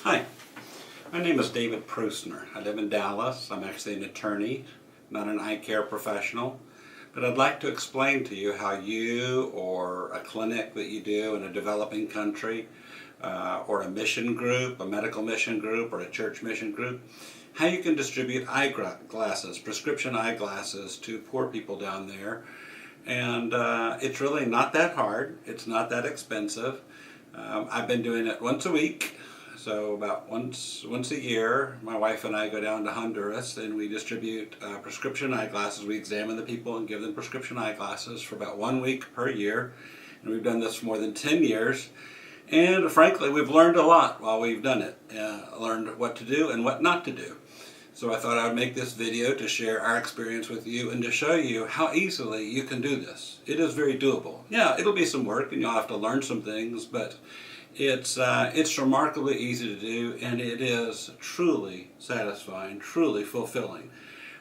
Hi, my name is David Pruessner. I live in Dallas. I'm actually an attorney, not an eye care professional. But I'd like to explain to you how you or a clinic that you do in a developing country or a mission group, a medical mission group or a church mission group, how you can distribute eyeglasses, prescription eyeglasses to poor people down there. And it's really not that hard. It's not that expensive. I've been doing it once a week. So about once a year, my wife and I go down to Honduras and we distribute prescription eyeglasses. We examine the people and give them prescription eyeglasses for about 1 week per year. And we've done this for more than 10 years. And frankly, we've learned a lot while we've done it. Learned what to do and what not to do. So I thought I would make this video to share our experience with you and to show you how easily you can do this. It is very doable. Yeah, it'll be some work and you'll have to learn some things, but it's remarkably easy to do, and it is truly satisfying, truly fulfilling.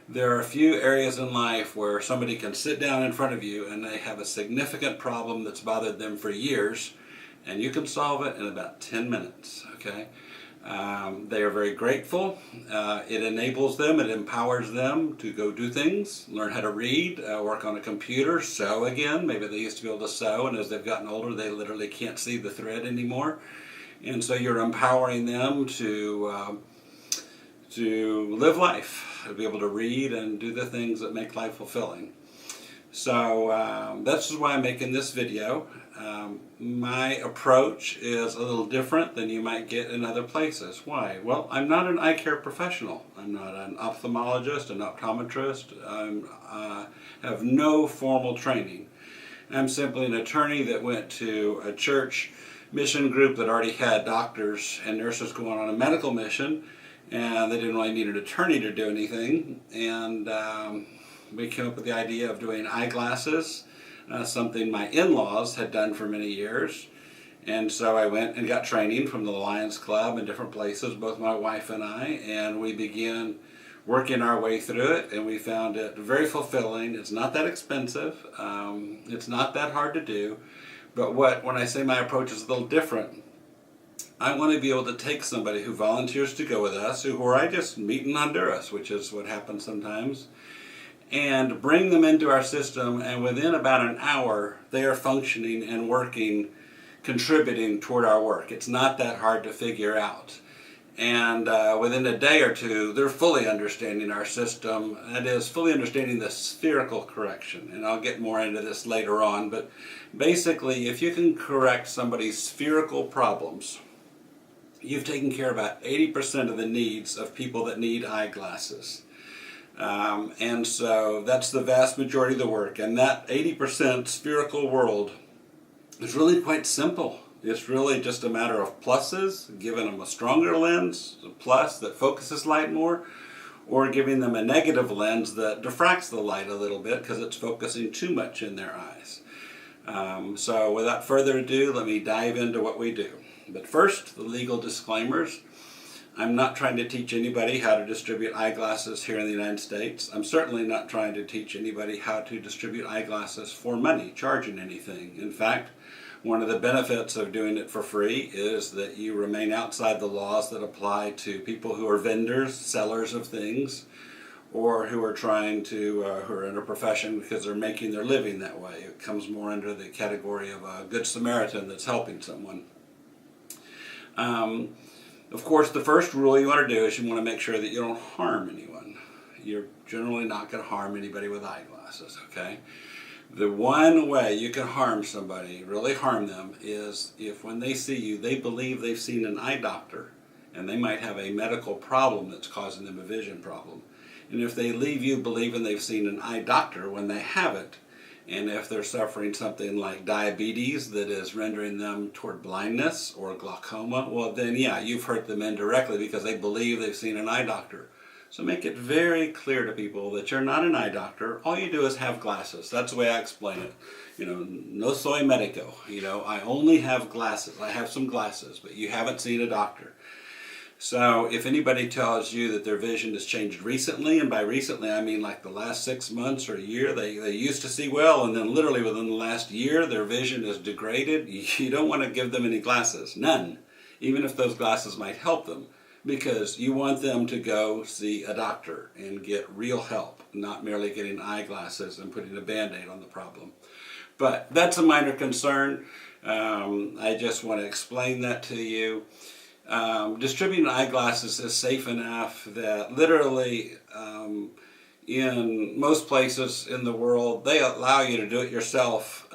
There are a few areas in life where somebody can sit down in front of you and they have a significant problem that's bothered them for years, and you can solve it in about 10 minutes, okay? They are very grateful. It enables them, it empowers them to go do things, learn how to read, work on a computer, sew again. Maybe they used to be able to sew, and as they've gotten older, they literally can't see the thread anymore. And so you're empowering them to live life, to be able to read and do the things that make life fulfilling. So that's why I'm making this video. My approach is a little different than you might get in other places. Why? Well, I'm not an eye care professional. I'm not an ophthalmologist, an optometrist. I have no formal training. I'm simply an attorney that went to a church mission group that already had doctors and nurses going on a medical mission, and they didn't really need an attorney to do anything. And we came up with the idea of doing eyeglasses, something my in-laws had done for many years. And so I went and got training from the Lions Club in different places, both my wife and I, and we began working our way through it, and we found it very fulfilling. It's not that expensive. It's not that hard to do. But when I say my approach is a little different, I want to be able to take somebody who volunteers to go with us, who I just meet in Honduras, which is what happens sometimes, and bring them into our system, and within about an hour they are functioning and working, contributing toward our work. It's not that hard to figure out. And within a day or two they're fully understanding our system, that is, fully understanding the spherical correction. And I'll get more into this later on, but basically if you can correct somebody's spherical problems, you've taken care of about 80% of the needs of people that need eyeglasses. And so that's the vast majority of the work, and that 80% spherical world is really quite simple. It's really just a matter of pluses, giving them a stronger lens, a plus that focuses light more, or giving them a negative lens that diffracts the light a little bit because it's focusing too much in their eyes. So without further ado, let me dive into what we do. But first, the legal disclaimers. I'm not trying to teach anybody how to distribute eyeglasses here in the United States. I'm certainly not trying to teach anybody how to distribute eyeglasses for money, charging anything. In fact, one of the benefits of doing it for free is that you remain outside the laws that apply to people who are vendors, sellers of things, or who are trying to, who are in a profession because they're making their living that way. It comes more under the category of a good Samaritan that's helping someone. Of course, the first rule you want to do is you want to make sure that you don't harm anyone. You're generally not going to harm anybody with eyeglasses, okay? The one way you can harm somebody, really harm them, is if when they see you, they believe they've seen an eye doctor, and they might have a medical problem that's causing them a vision problem. And if they leave you believing they've seen an eye doctor when they haven't, and if they're suffering something like diabetes that is rendering them toward blindness or glaucoma, well then yeah, you've hurt them indirectly because they believe they've seen an eye doctor. So make it very clear to people that you're not an eye doctor. All you do is have glasses. That's the way I explain it. You know, no soy medico. You know, I only have glasses. I have some glasses, but you haven't seen a doctor. So if anybody tells you that their vision has changed recently, and by recently I mean like the last 6 months or a year, they used to see well, and then literally within the last year their vision is degraded, you don't want to give them any glasses. None. even if those glasses might help them, because you want them to go see a doctor and get real help, not merely getting eyeglasses and putting a Band-Aid on the problem. But that's a minor concern. I just want to explain that to you. Distributing eyeglasses is safe enough that literally in most places in the world they allow you to do it yourself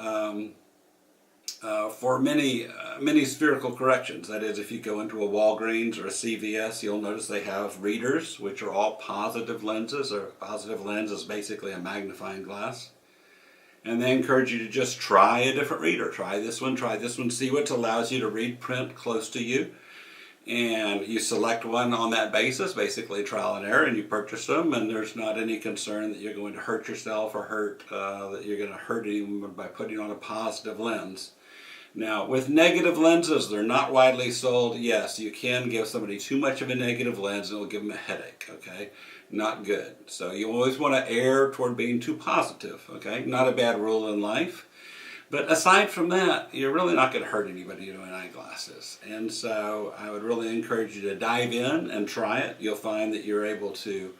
for many spherical corrections. That is, if you go into a Walgreens or a CVS, you'll notice they have readers, which are all positive lenses. Or a positive lens is basically a magnifying glass. And they encourage you to just try a different reader. Try this one, see what allows you to read print close to you. And you select one on that basis, basically trial and error, and you purchase them, and there's not any concern that you're going to hurt yourself or that you're going to hurt anyone by putting on a positive lens. Now, with negative lenses, they're not widely sold. Yes, you can give somebody too much of a negative lens and it'll give them a headache, okay? Not good. So you always want to err toward being too positive, okay? Not a bad rule in life. But aside from that, you're really not going to hurt anybody doing eyeglasses. And so I would really encourage you to dive in and try it. You'll find that you're able to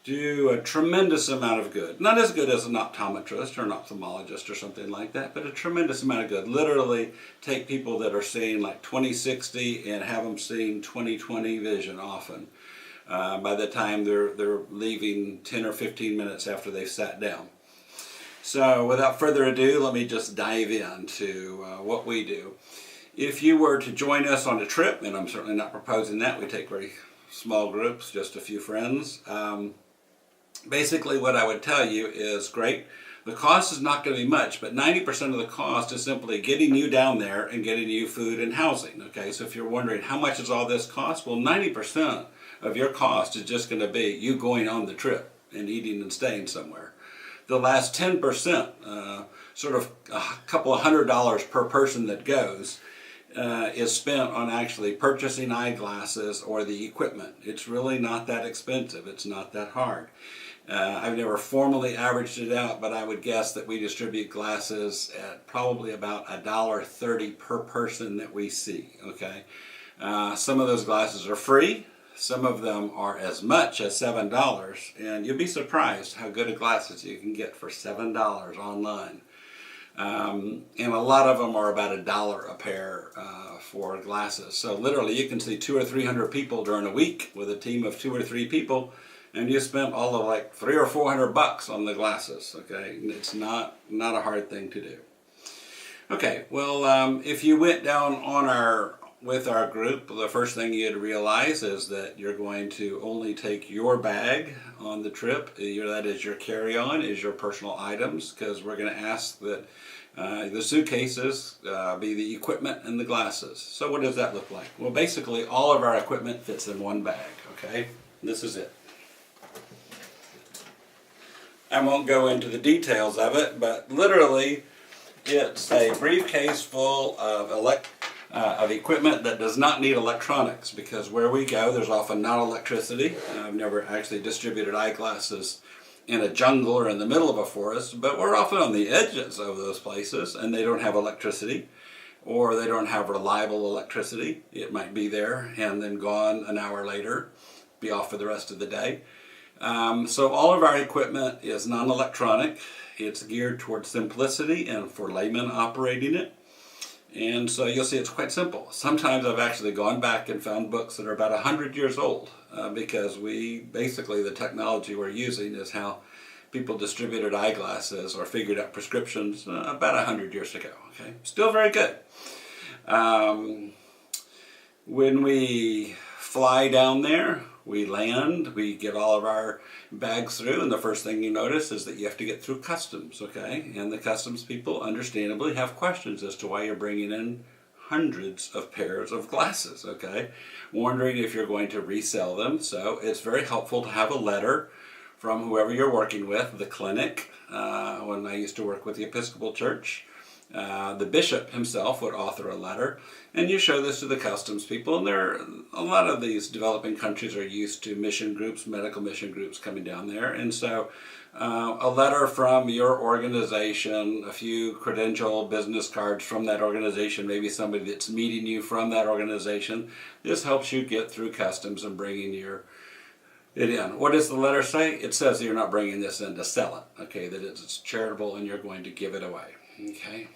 do a tremendous amount of good. Not as good as an optometrist or an ophthalmologist or something like that, but a tremendous amount of good. Literally take people that are seeing like 20/60 and have them seeing 20/20 vision often. By the time they're leaving 10 or 15 minutes after they've sat down. So without further ado, let me just dive into what we do. If you were to join us on a trip, and I'm certainly not proposing that, we take very small groups, just a few friends. Basically what I would tell you is, great, the cost is not going to be much, but 90% of the cost is simply getting you down there and getting you food and housing. Okay, so if you're wondering how much does all this cost, well, 90% of your cost is just going to be you going on the trip and eating and staying somewhere. The last 10%, sort of a couple of $100 per person that goes, is spent on actually purchasing eyeglasses or the equipment. It's really not that expensive. It's not that hard. I've never formally averaged it out, but I would guess that we distribute glasses at probably about $1.30 per person that we see. Okay, some of those glasses are free. Some of them are as much as $7, and you'll be surprised how good of glasses you can get for $7 online. And a lot of them are about $1 a pair for glasses. So literally you can see 200 or 300 people during a week with a team of 2 or 3 people, and you spent all of like $300 or $400 on the glasses. Okay, it's not a hard thing to do. Okay, well, if you went down with our group, the first thing you'd realize is that you're going to only take your bag on the trip. That is your carry-on, is your personal items, because we're going to ask that the suitcases be the equipment and the glasses. So what does that look like? Well, basically all of our equipment fits in one bag, okay? This is it. I won't go into the details of it, but literally it's a briefcase full of equipment that does not need electronics, because where we go there's often not electricity. I've never actually distributed eyeglasses in a jungle or in the middle of a forest, but we're often on the edges of those places and they don't have electricity, or they don't have reliable electricity. It might be there and then gone an hour later, be off for the rest of the day. So all of our equipment is non-electronic. It's geared towards simplicity and for laymen operating it. And so you'll see it's quite simple. Sometimes I've actually gone back and found books that are about 100 years old because basically the technology we're using is how people distributed eyeglasses or figured out prescriptions about 100 years ago. Okay, still very good. When we fly down there, we land, we get all of our bags through, and the first thing you notice is that you have to get through customs, okay? And the customs people understandably have questions as to why you're bringing in hundreds of pairs of glasses, okay? Wondering if you're going to resell them. So it's very helpful to have a letter from whoever you're working with, the clinic. When I used to work with the Episcopal Church, the bishop himself would author a letter, and you show this to the customs people. And a lot of these developing countries are used to mission groups, medical mission groups coming down there, and so a letter from your organization, a few credential business cards from that organization, maybe somebody that's meeting you from that organization. This helps you get through customs and bringing it in. What does the letter say? It says that you're not bringing this in to sell it, okay, that it's charitable and you're going to give it away, okay.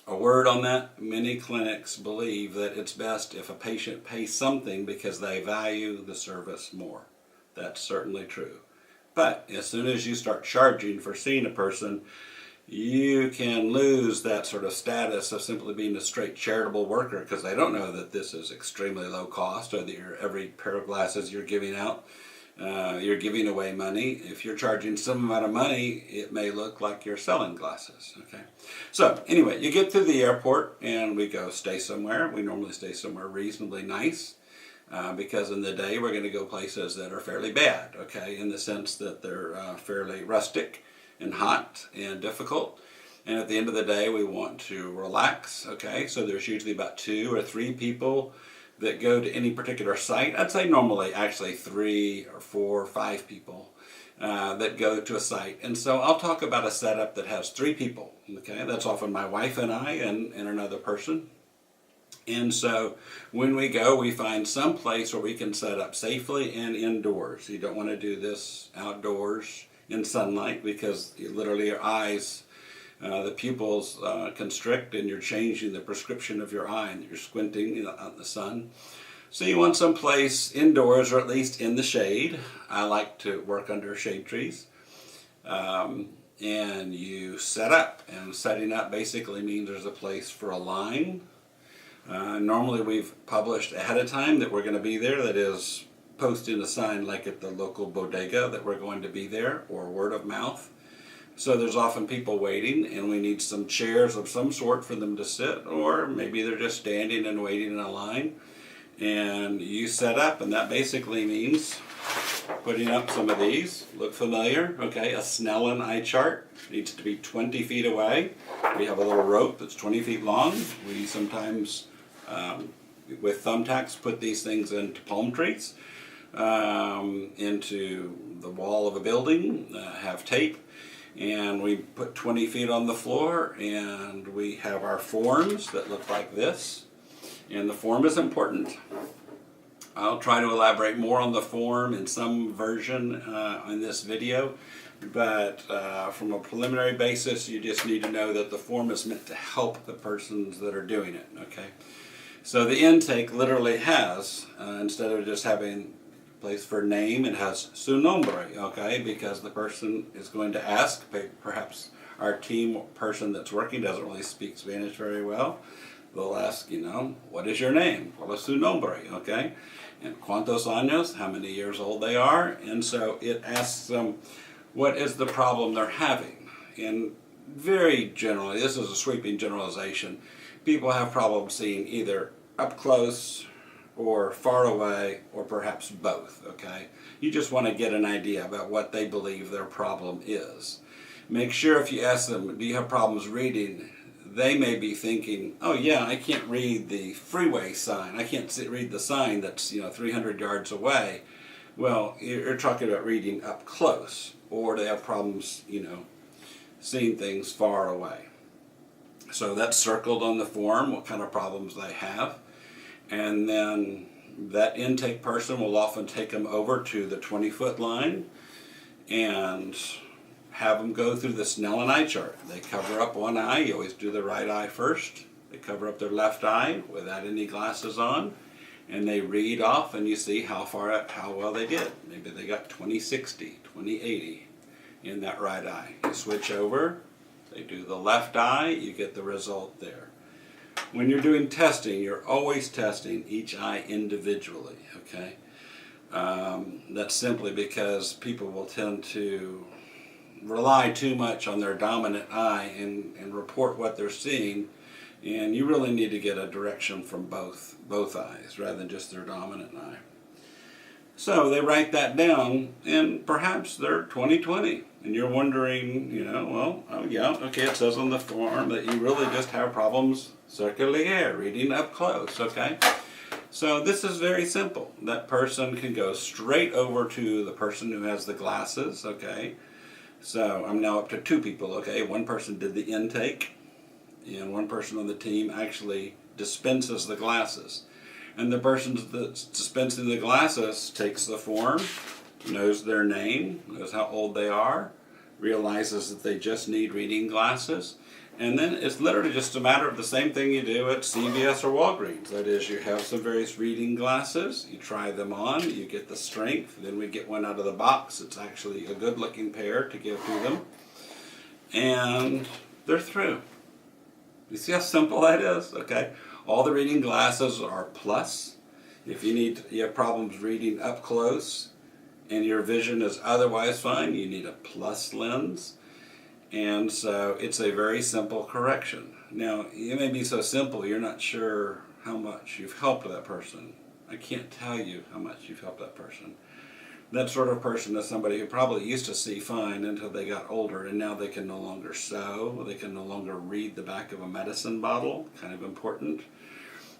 A word on that, many clinics believe that it's best if a patient pays something because they value the service more. That's certainly true. But as soon as you start charging for seeing a person, you can lose that sort of status of simply being a straight charitable worker because they don't know that this is extremely low cost or that every pair of glasses you're giving out, you're giving away money. If you're charging some amount of money, it may look like you're selling glasses. Okay. So anyway, you get to the airport and we go stay somewhere. We normally stay somewhere reasonably nice. Because in the day we're going to go places that are fairly bad, okay, in the sense that they're fairly rustic and hot and difficult. And at the end of the day we want to relax, okay, so there's usually about 2 or 3 people that go to any particular site. I'd say normally actually 3 or 4 or 5 people that go to a site. And so I'll talk about a setup that has 3 people, okay, that's often my wife and I and another person. And so when we go, we find some place where we can set up safely and indoors. You don't want to do this outdoors in sunlight because literally your eyes, the pupils constrict and you're changing the prescription of your eye and you're squinting out in the sun. So you want some place indoors or at least in the shade. I like to work under shade trees. And you set up, and setting up basically means there's a place for a line. Normally we've published ahead of time that we're going to be there, that is posting a sign like at the local bodega that we're going to be there, or word of mouth. So there's often people waiting and we need some chairs of some sort for them to sit, or maybe they're just standing and waiting in a line. And you set up, and that basically means putting up some of these. Look familiar? Okay, a Snellen eye chart needs to be 20 feet away. We have a little rope that's 20 feet long. We sometimes with thumbtacks put these things into palm trees, into the wall of a building, have tape, and we put 20 feet on the floor, and we have our forms that look like this. And the form is important. I'll try to elaborate more on the form in some version in this video, but from a preliminary basis, you just need to know that the form is meant to help the persons that are doing it, okay? So the intake literally has, instead of just having a place for name, it has su nombre, okay? Because the person is going to ask, perhaps our team person that's working doesn't really speak Spanish very well. They'll ask, you know, what is your name? ¿Cuál es su nombre? Okay? And cuántos años, how many years old they are. And so it asks them, what is the problem they're having? And very generally, this is a sweeping generalization, people have problems seeing either up close or far away or perhaps both, okay? You just want to get an idea about what they believe their problem is. Make sure if you ask them, do you have problems reading, they may be thinking, oh yeah, I can't read the freeway sign. I can't read the sign that's 300 yards away. Well, you're talking about reading up close, or they have problems, seeing things far away. So that's circled on the form, what kind of problems they have. And then that intake person will often take them over to the 20-foot line and have them go through the Snellen eye chart. They cover up one eye. You always do the right eye first. They cover up their left eye without any glasses on, and they read off, and you see how well they did. Maybe they got 20/60, 20/80 in that right eye. You switch over, they do the left eye, you get the result there. When you're doing testing, you're always testing each eye individually, okay? That's simply because people will tend to rely too much on their dominant eye and report what they're seeing, and you really need to get a direction from both eyes rather than just their dominant eye. So they write that down, and perhaps they're 20/20, and you're wondering, well, oh yeah, okay, it says on the form that you really just have problems circulier, reading up close, okay? So this is very simple. That person can go straight over to the person who has the glasses, okay? So I'm now up to 2 people, okay? One person did the intake, and one person on the team actually dispenses the glasses. And the person that's dispensing the glasses takes the form, knows their name, knows how old they are, realizes that they just need reading glasses, and then it's literally just a matter of the same thing you do at CVS or Walgreens. That is, you have some various reading glasses, you try them on, you get the strength, then we get one out of the box. It's actually a good looking pair to give to them, and they're through. You see how simple that is? Okay, all the reading glasses are plus. If you have problems reading up close and your vision is otherwise fine, you need a plus lens. And so it's a very simple correction. Now, it may be so simple you're not sure how much you've helped that person. I can't tell you how much you've helped that person. That sort of person is somebody who probably used to see fine until they got older, and now they can no longer sew, they can no longer read the back of a medicine bottle, kind of important.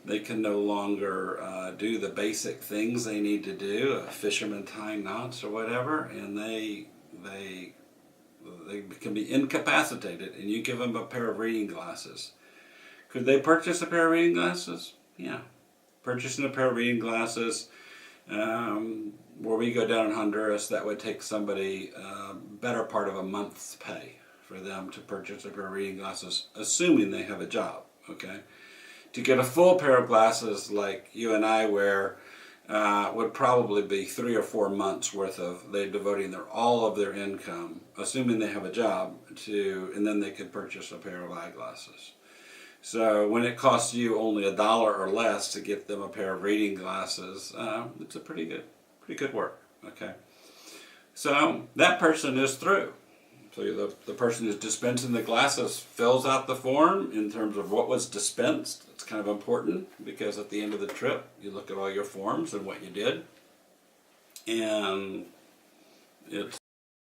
They can no longer do the basic things they need to do, a fisherman tying knots or whatever, and they can be incapacitated, and you give them a pair of reading glasses. Could they purchase a pair of reading glasses? Yeah. Purchasing a pair of reading glasses, where we go down in Honduras, that would take somebody better part of a month's pay for them to purchase a pair of reading glasses, assuming they have a job, okay? To get a full pair of glasses like you and I wear would probably be 3 or 4 months worth of they devoting all of their income, assuming they have a job, and then they could purchase a pair of eyeglasses. So when it costs you only $1 or less to get them a pair of reading glasses, it's a pretty good work. Okay, so that person is through. So the person who's dispensing the glasses fills out the form in terms of what was dispensed. It's kind of important because at the end of the trip, you look at all your forms and what you did. And it's